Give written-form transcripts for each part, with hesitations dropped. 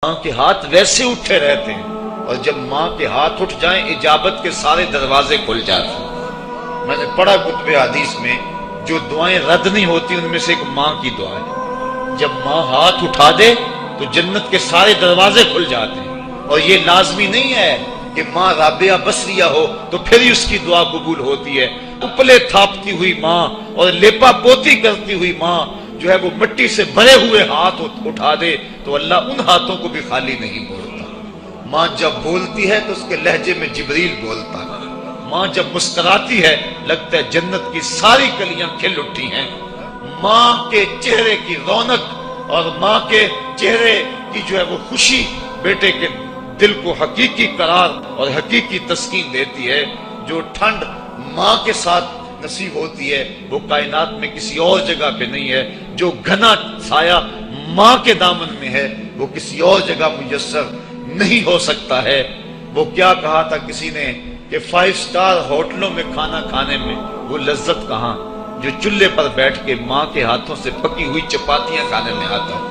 ماں کے ہاتھ ویسے اٹھے رہتے ہیں، اور جب ماں کے ہاتھ اٹھ جائیں اجابت کے سارے دروازے کھل جاتے ہیں۔ میں نے پڑھا کتب حدیث میں جو دعائیں رد نہیں ہوتی ان میں سے ایک ماں کی دعا ہے۔ جب ماں ہاتھ اٹھا دے تو جنت کے سارے دروازے کھل جاتے ہیں، اور یہ لازمی نہیں ہے کہ ماں رابعہ بصریہ ہو تو پھر ہی اس کی دعا قبول ہوتی ہے۔ اپلے تھاپتی ہوئی ماں اور لیپا پوتی کرتی ہوئی ماں جو ہے وہ مٹی سے بھرے ہوئے ہاتھ اٹھا دے تو اللہ ان ہاتھوں کو بھی خالی نہیں موڑتا۔ ماں جب بولتی ہے تو اس کے لہجے میں جبریل بولتا ہے۔ ماں جب مسکراتی ہے لگتا ہے جنت کی ساری کلیاں کھل اٹھی ہیں۔ ماں کے چہرے کی رونق اور ماں کے چہرے کی جو ہے وہ خوشی بیٹے کے دل کو حقیقی قرار اور حقیقی تسکین دیتی ہے۔ جو ٹھنڈ ماں کے ساتھ نصیب ہوتی ہے وہ کائنات میں کسی اور جگہ پہ نہیں ہے۔ جو گھنا سایہ ماں کے دامن میں ہے وہ کسی اور جگہ میسر نہیں ہو سکتا ہے۔ وہ کیا کہا تھا کسی نے کہ 5 سٹار ہوٹلوں میں کھانا کھانے میں وہ لذت کہاں جو چولہے پر بیٹھ کے ماں کے ہاتھوں سے پکی ہوئی چپاتیاں کھانے میں آتا ہے۔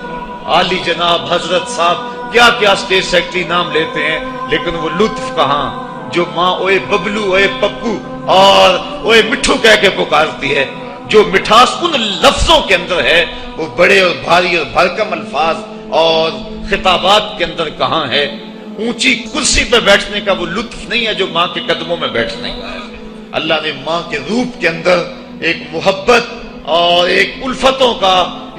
عالی جناب حضرت صاحب کیا کیا اسٹیٹ سیکرٹری نام لیتے ہیں، لیکن وہ لطف کہاں جو ماں اوئے ببلو اوئے پپو اور اوئے مٹھو کہہ کے پکارتی ہے۔ جو مٹھاس ان لفظوں کے اندر ہے وہ بڑے اور بھاری اور بھرکم الفاظ اور خطابات کے اندر کہاں ہے۔ اونچی کرسی پہ بیٹھنے کا وہ لطف نہیں ہے جو ماں کے قدموں میں بیٹھنے کا ہے۔ اللہ نے ماں کے روپ کے اندر ایک محبت اور ایک الفتوں کا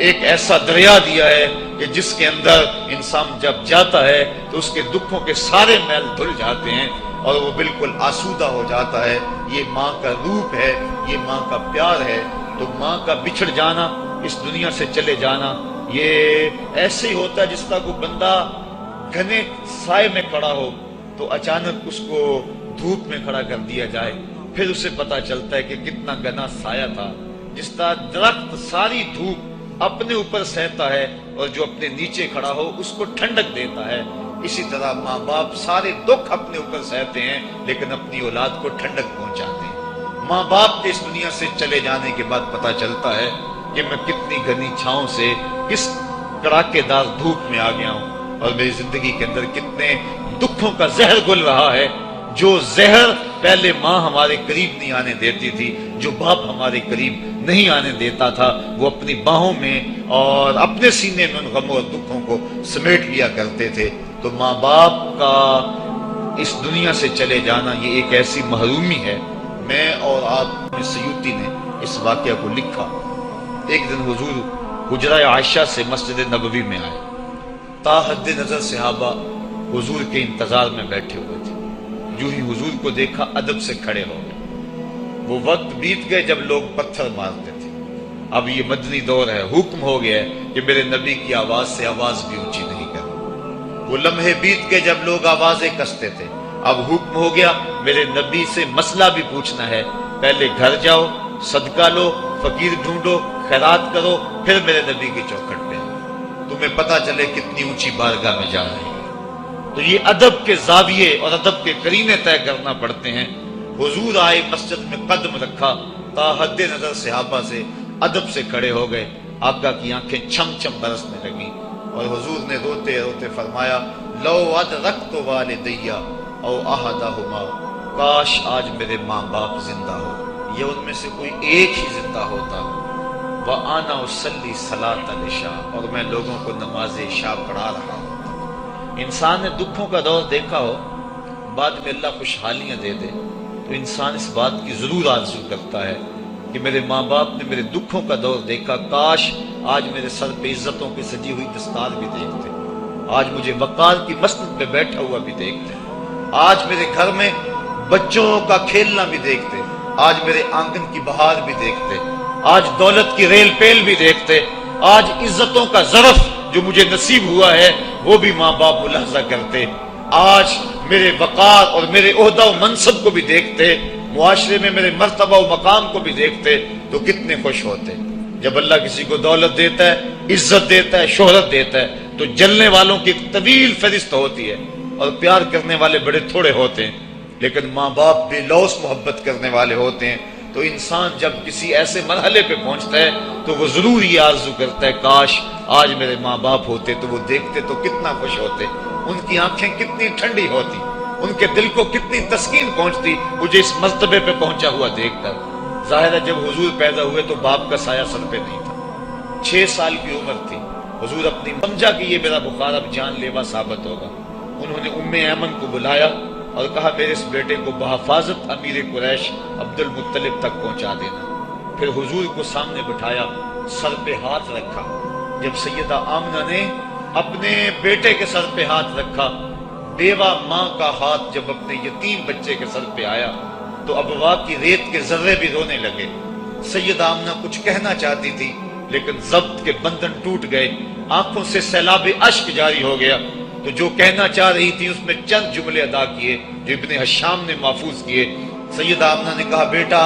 ایک ایسا دریا دیا ہے کہ جس کے اندر انسان جب جاتا ہے تو اس کے دکھوں کے سارے میل دھل جاتے ہیں اور وہ بالکل آسودہ ہو جاتا ہے۔ یہ ماں کا روپ ہے، یہ ماں کا پیار ہے۔ تو ماں کا بچھڑ جانا، اس دنیا سے چلے جانا، یہ ایسے ہی ہوتا ہے جس طرح کوئی بندہ گھنے سائے میں کھڑا ہو تو اچانک اس کو دھوپ میں کھڑا کر دیا جائے، پھر اسے پتا چلتا ہے کہ کتنا گھنا سایہ تھا۔ جس طرح درخت ساری دھوپ اپنے اوپر سہتا ہے اور جو اپنے نیچے کھڑا ہو اس کو ٹھنڈک دیتا ہے، اسی طرح ماں باپ سارے دکھ اپنے اوپر سہتے ہیں لیکن اپنی اولاد کو ٹھنڈک پہنچاتے ہیں۔ ماں باپ کے اس دنیا سے چلے جانے کے بعد پتا چلتا ہے کہ میں کتنی گھنی چھاؤں سے کس کڑاکے دار دھوپ میں آ گیا ہوں، اور میری زندگی کے اندر کتنے دکھوں کا زہر گل رہا ہے۔ جو زہر پہلے ماں ہمارے قریب نہیں آنے دیتی تھی، جو باپ ہمارے قریب نہیں آنے دیتا تھا، وہ اپنی باہوں میں اور اپنے سینے میں ان غموں اور دکھوں کو سمیٹ لیا کرتے تھے۔ تو ماں باپ کا اس دنیا سے چلے جانا یہ ایک ایسی محرومی ہے۔ میں اور آپ سیوطی نے اس واقعہ کو لکھا۔ ایک دن حضور حجرہ عائشہ سے مسجد نبوی میں آئے، تا حد نظر صحابہ حضور کے انتظار میں بیٹھے ہوئے تھے۔ جو ہی حضور کو دیکھا ادب سے کھڑے ہو گئے۔ وہ وقت بیت گئے جب لوگ پتھر مارتے تھے، اب یہ مدنی دور ہے، حکم ہو گیا ہے کہ میرے نبی کی آواز سے آواز بھی اونچی نہیں کرو۔ وہ لمحے بیت گئے جب لوگ آوازیں کستے تھے، اب حکم ہو گیا میرے نبی سے مسئلہ بھی پوچھنا ہے، پہلے گھر جاؤ، صدقہ لو، فقیر ڈھونڈو، خیرات کرو، پھر میرے نبی کی چوکھٹ پہ تمہیں پتا چلے کتنی اونچی بارگاہ میں جا رہے ہیں۔ تو یہ ادب کے زاویے اور ادب کے قرینے طے کرنا پڑتے ہیں۔ حضور آئے، مسجد میں قدم رکھا، تا حد نظر صحابہ سے ادب سے کھڑے ہو گئے۔ آقا کی آنکھیں چھم چھم برسنے لگیں اور حضور نے روتے روتے فرمایا، لو ادرکت والدیہ او احدہما، کاش آج میرے ماں باپ زندہ ہو یا ان میں سے کوئی ایک ہی زندہ ہوتا، وَأَنَا أُصَلِّي صَلَاةَ الْعِشَاءِ، اور میں لوگوں کو نماز عشاء پڑھا رہا ہوں۔ انسان نے دکھوں کا دور دیکھا ہو، بعد میں اللہ خوشحالیاں دے دے تو انسان اس بات کی ضرور آرزو کرتا ہے کہ میرے ماں باپ نے میرے دکھوں کا دور دیکھا، کاش آج میرے سر پہ عزتوں کی سجی ہوئی دستار بھی دیکھتے، آج مجھے وقار کی مسند پہ بیٹھا ہوا بھی دیکھتے، آج میرے گھر میں بچوں کا کھیلنا بھی دیکھتے، آج میرے آنگن کی بہار بھی دیکھتے، آج دولت کی ریل پیل بھی دیکھتے، آج عزتوں کا ظرف جو مجھے نصیب ہوا ہے وہ بھی ماں باپ ملاحظہ کرتے، آج میرے وقار اور میرے عہدہ و منصب کو بھی دیکھتے، معاشرے میں میرے مرتبہ و مقام کو بھی دیکھتے تو کتنے خوش ہوتے۔ جب اللہ کسی کو دولت دیتا ہے، عزت دیتا ہے، شہرت دیتا ہے تو جلنے والوں کی ایک طویل فہرست ہوتی ہے اور پیار کرنے والے بڑے تھوڑے ہوتے ہیں، لیکن ماں باپ بے لوث محبت کرنے والے ہوتے ہیں۔ تو انسان جب کسی ایسے مرحلے پہ پہنچتا ہے تو وہ ضرور یہ آرزو کرتا ہے کاش آج میرے ماں باپ ہوتے تو وہ دیکھتے تو کتنا خوش ہوتے، ان کی آنکھیں کتنی ٹھنڈی ہوتی، ان کے دل کو کتنی تسکین پہنچتی مجھے اس مرتبے پہ پہنچا ہوا دیکھ کر۔ ظاہر ہے جب حضور پیدا ہوئے تو باپ کا سایہ سر پہ نہیں تھا، 6 سال کی عمر تھی، حضور اپنی سمجھا کہ یہ میرا بخار اب جان لیوا ثابت ہوگا۔ انہوں نے ام ایمن کو بلایا اور کہا میرے اس بیٹے کو بحفاظت امیر قریش عبد المطلب تک پہنچا دینا۔ پھر حضور کو سامنے بٹھایا، سر پہ ہاتھ رکھا۔ جب سیدہ آمنہ نے اپنے بیٹے کے سر پہ ہاتھ رکھا، بیوہ ماں کا ہاتھ جب اپنے یتیم بچے کے سر پہ آیا تو ابوا کی ریت کے ذرے بھی رونے لگے۔ سیدہ آمنہ کچھ کہنا چاہتی تھی لیکن ضبط کے بندھن ٹوٹ گئے، آنکھوں سے سیلاب اشک جاری ہو گیا، تو جو کہنا چاہ رہی تھی اس میں چند جملے ادا کیے جو ابن حشام نے محفوظ کیے۔ سیدہ آمنہ نے کہا بیٹا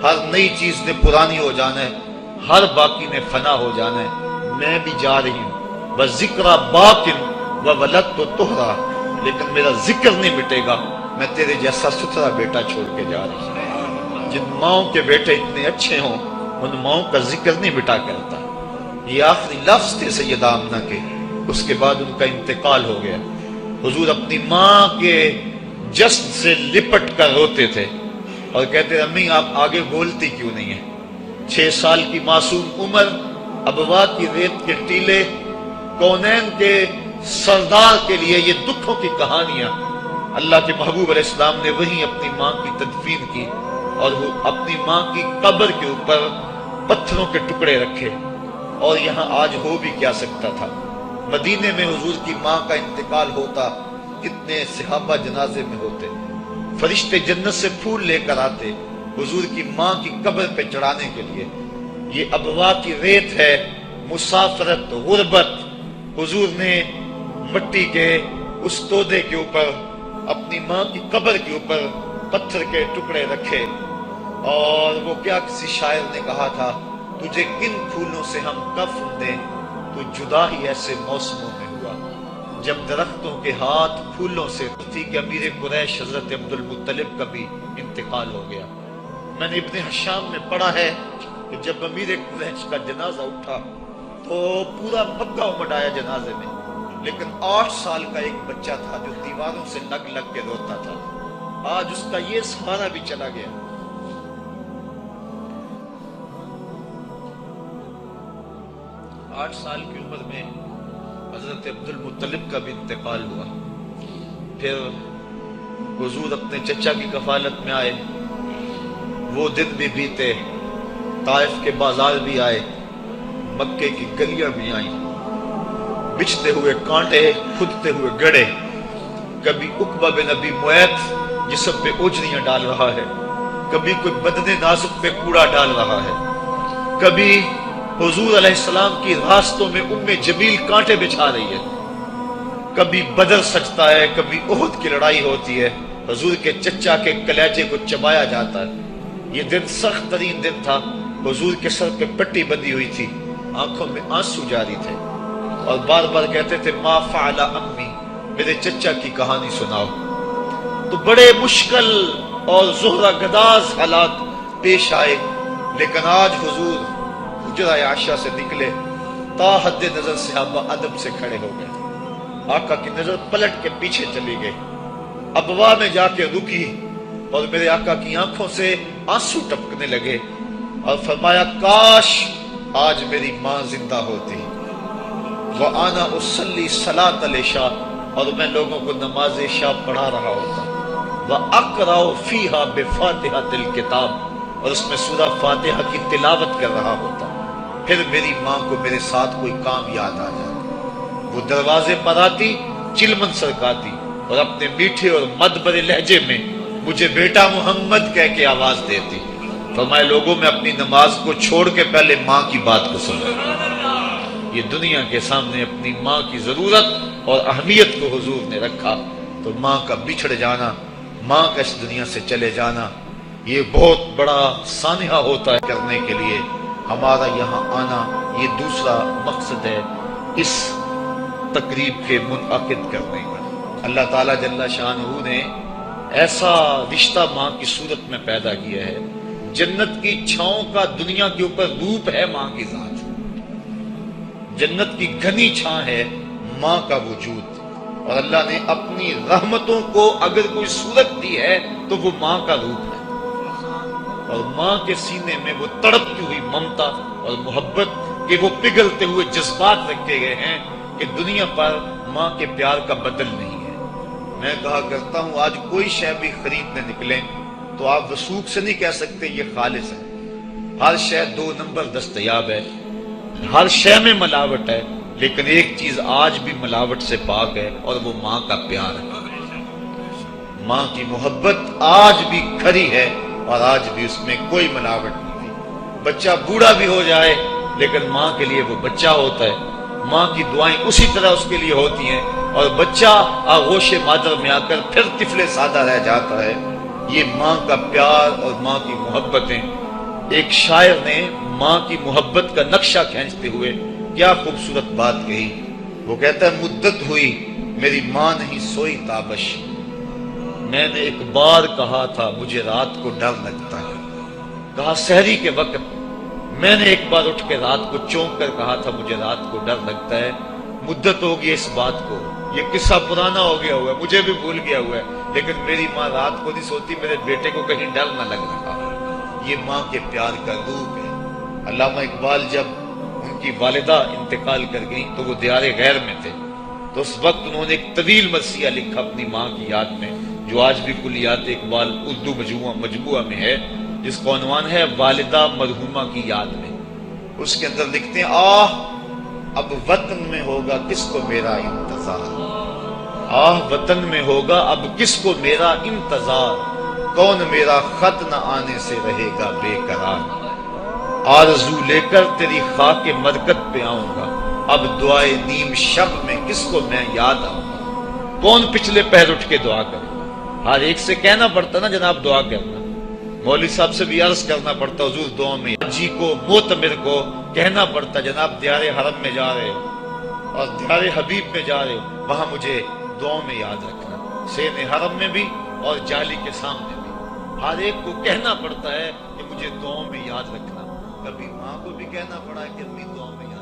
ہر نئی چیز نے پرانی ہو جانا ہے، ہر باقی نے فنا ہو جانا ہے، میں بھی جا رہی ہوں، بس ذکر باقن و ولد تو تہرا، لیکن میرا ذکر نہیں مٹے گا، میں تیرے جیسا ستھرا بیٹا چھوڑ کے جا رہی ہوں۔ جن ماؤں کے بیٹے اتنے اچھے ہوں ان ماؤں کا ذکر نہیں مٹا کرتا۔ یہ آخری لفظ تھے سیدہ آمنہ کے، اس کے بعد ان کا انتقال ہو گیا۔ حضور اپنی ماں کے جسد سے لپٹ کر روتے تھے اور کہتے امی آپ آگے بولتی کیوں نہیں ہیں؟ 6 سال کی معصوم عمر، ابوا کی ریت کے ٹیلے، کونین کے سردار کے لیے یہ دکھوں کی کہانیاں۔ اللہ کے محبوب علیہ السلام نے وہیں اپنی ماں کی تدفین کی اور وہ اپنی ماں کی قبر کے اوپر پتھروں کے ٹکڑے رکھے، اور یہاں آج ہو بھی کیا سکتا تھا۔ مدینے میں حضور کی ماں کا انتقال ہوتا، کتنے صحابہ جنازے میں ہوتے، فرشتے جنت سے پھول لے کر آتے حضور کی ماں کی قبر پہ چڑھانے کے لیے۔ یہ ابوا کی ریت ہے، مسافرت، غربت۔ حضور نے مٹی کے اس تودے کے اوپر اپنی ماں کی قبر کے اوپر پتھر کے ٹکڑے رکھے، اور وہ کیا کسی شاعر نے کہا تھا تجھے کن پھولوں سے ہم کفن دیں، تو جدا ہی ایسے موسموں میں ہوا جب درختوں کے ہاتھ پھولوں سے تھی کہ امیر قریش حضرت عبد المطلب کا بھی انتقال ہو گیا۔ میں نے ابن حشام میں پڑھا ہے کہ جب امیر قریش کا جنازہ اٹھا تو پورا مکہ امڈ آیا جنازے میں، لیکن 8 سال کا ایک بچہ تھا جو دیواروں سے لگ لگ کے روتا تھا، آج اس کا یہ سہارا بھی چلا گیا۔ 8 سال کی عمر میں حضرت عبد المطلب کا بھی انتقال ہوا۔ پھر حضور اپنے چچا کی کفالت میں آئے، وہ دن بھی بیتے، طائف کے بازار بھی آئے، مکے کی گلیاں بھی آئیں، بچھتے ہوئے کانٹے، کھدتے ہوئے گڑے، کبھی عقبہ بن ابی معیط جسم پہ اوجریاں ڈال رہا ہے، کبھی کوئی بدن نازک پہ کوڑا ڈال رہا ہے، کبھی حضور علیہ السلام کی راستوں میں ام جمیل کانٹے بچھا رہی ہے، کبھی بدر سجتا ہے، کبھی احد کی لڑائی ہوتی ہے، حضور کے چچا کے کلیجے کو چبایا جاتا ہے۔ یہ دن سخت ترین دن تھا، حضور کے سر پہ پٹی بندھی ہوئی تھی، آنکھوں میں آنسو جاری تھے، اور بار بار کہتے تھے ما فعل امی، میرے چچا کی کہانی سناؤ۔ تو بڑے مشکل اور زہرہ گداز حالات پیش آئے، لیکن آج حضور حجرہ عائشہ سے نکلے، تا حد نظر صحابہ ادب سے کھڑے ہو گئے، آقا کی نظر پلٹ کے پیچھے چلی گئی، ابوا میں جا کے رکی، اور میرے آقا کی آنکھوں سے آنسو ٹپکنے لگے، اور فرمایا کاش آج میری ماں زندہ ہوتی، وَأَنَا أُصَلِّي صَلَاةَ الْعِشَاءِ، اور میں لوگوں کو نماز عشاء پڑھا رہا ہوتا، وَأَقْرَأُ فِيهَا بِفَاتِحَةِ الْكِتَابِ، اور اس میں سورہ فاتحہ کی تلاوت کر رہا ہوتا، پھر میری ماں کو میرے ساتھ کوئی کام یاد آ جاتا، وہ دروازے پر آتی، چلمن سرکاتی، اور اپنے میٹھے اور مدبر لہجے میں مجھے بیٹا محمد کہہ کے آواز دیتی، فرمائے لوگوں میں اپنی نماز کو چھوڑ کے پہلے ماں کی بات کو سنو۔ یہ دنیا کے سامنے اپنی ماں کی ضرورت اور اہمیت کو حضور نے رکھا، تو ماں کا بچھڑ جانا، ماں کا اس دنیا سے چلے جانا، یہ بہت بڑا سانحہ ہوتا ہے کرنے کے لیے۔ ہمارا یہاں آنا یہ دوسرا مقصد ہے اس تقریب کے منعقد کرنے کا۔ اللہ تعالیٰ جل شانہ نے ایسا رشتہ ماں کی صورت میں پیدا کیا ہے، جنت کی چھاؤں کا دنیا کے اوپر روپ ہے ماں کی ذات، جنت کی گھنی چھاں ہے ماں کا وجود، اور اللہ نے اپنی رحمتوں کو اگر کوئی صورت دی ہے تو وہ ماں کا روپ ہے، اور ماں کے سینے میں وہ تڑپتی ہوئی ممتا اور محبت کہ وہ پگھلتے ہوئے جذبات رکھے گئے ہیں کہ دنیا پر ماں کے پیار کا بدل نہیں ہے۔ میں کہا کرتا ہوں آج کوئی شے بھی خریدنے نکلیں تو آپ وثوق سے نہیں کہہ سکتے یہ خالص ہے، ہر شے 2 نمبر دستیاب ہے، ہر شے میں ملاوٹ ہے، لیکن ایک چیز آج بھی ملاوٹ سے پاک ہے اور وہ ماں کا پیار ہے۔ ماں کی محبت آج بھی کھری ہے اور آج بھی اس میں کوئی ملاوٹ نہیں۔ بچہ بوڑھا بھی ہو جائے لیکن ماں کے لیے وہ بچہ ہوتا ہے، ماں کی دعائیں اسی طرح اس کے لیے ہوتی ہیں، اور بچہ آغوش مادر میں آ کر پھر طفل سادہ رہ جاتا ہے۔ یہ ماں کا پیار اور ماں کی محبتیں۔ ایک شاعر نے ماں کی محبت کا نقشہ کھینچتے ہوئے کیا خوبصورت بات کہی، وہ کہتا ہے مدت ہوئی میری ماں نہیں سوئی تابش، میں نے ایک بار کہا تھا مجھے رات کو ڈر لگتا ہے، کہا سحری کے وقت میں نے ایک بار اٹھ کے رات کو چونک کر کہا تھا مجھے رات کو ڈر لگتا ہے، مدت ہوگی اس بات کو، یہ قصہ پرانا ہو گیا ہوا ہے، مجھے بھی بھول گیا ہوا ہے، لیکن میری ماں رات کو نہیں سوتی، میرے بیٹے کو کہیں ڈر نہ لگ رہا۔ یہ ماں کے پیار کا روپ ہے۔ علامہ اقبال جب ان کی والدہ انتقال کر گئیں تو وہ دیار غیر میں تھے، تو اس وقت انہوں نے ایک طویل مرثیہ لکھا اپنی ماں کی یاد میں، جو آج بھی کلیات اقبال اردو مجموعہ میں ہے، جس کا عنوان ہے والدہ مرحومہ کی یاد میں۔ اس کے اندر لکھتے ہیں آہ اب وطن میں ہوگا کس کو میرا انتظار، آہ وطن میں ہوگا اب کس کو میرا انتظار، کون میرا خط نہ آنے سے رہے گا بے قرار، آرزو لے کر تیری خاک مرکت پہ آؤں گا، اب دعائے نیم شب میں کس کو میں یاد آؤں گا، کون پچھلے پہر اٹھ کے دعا کرے گا۔ ہر ایک سے کہنا پڑتا نا جناب دعا کرنا، مولوی صاحب سے بھی عرض کرنا پڑتا حضور دعا میں، جی کو معتمر کو کہنا پڑتا جناب دیار حرم میں جا رہے ہو اور دیار حبیب میں جا رہے ہو، وہاں مجھے دعاؤں میں یاد رکھنا، سین حرم میں بھی اور جالی کے سامنے بھی، ہر ایک کو کہنا پڑتا ہے کہ مجھے دعاؤں میں یاد رکھنا۔ کبھی ماں کو بھی کہنا پڑا ہے کہ اپنی دعاؤں میں یاد